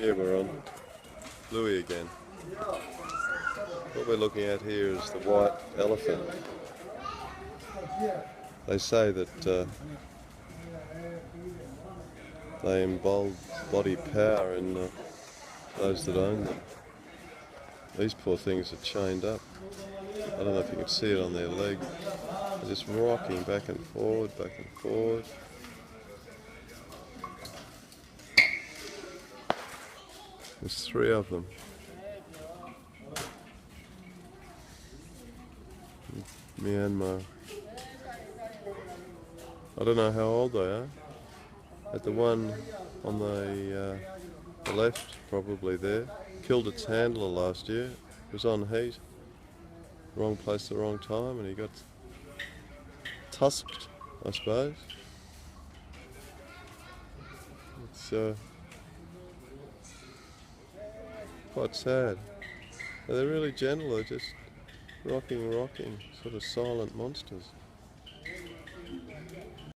Here we're on Louis again. What we're looking at here is the white elephant. They say that they embody power in those that own them. These poor things are chained up. I don't know if you can see it on their leg. They're just rocking back and forward, back and forward. There's 3 of them. Myanmar. I don't know how old they are. At the one on the left, probably there, killed its handler last year. It was on heat. Wrong place at the wrong time, and he got tusked, I suppose. It's quite sad. They're really gentle, they're just rocking, sort of silent monsters.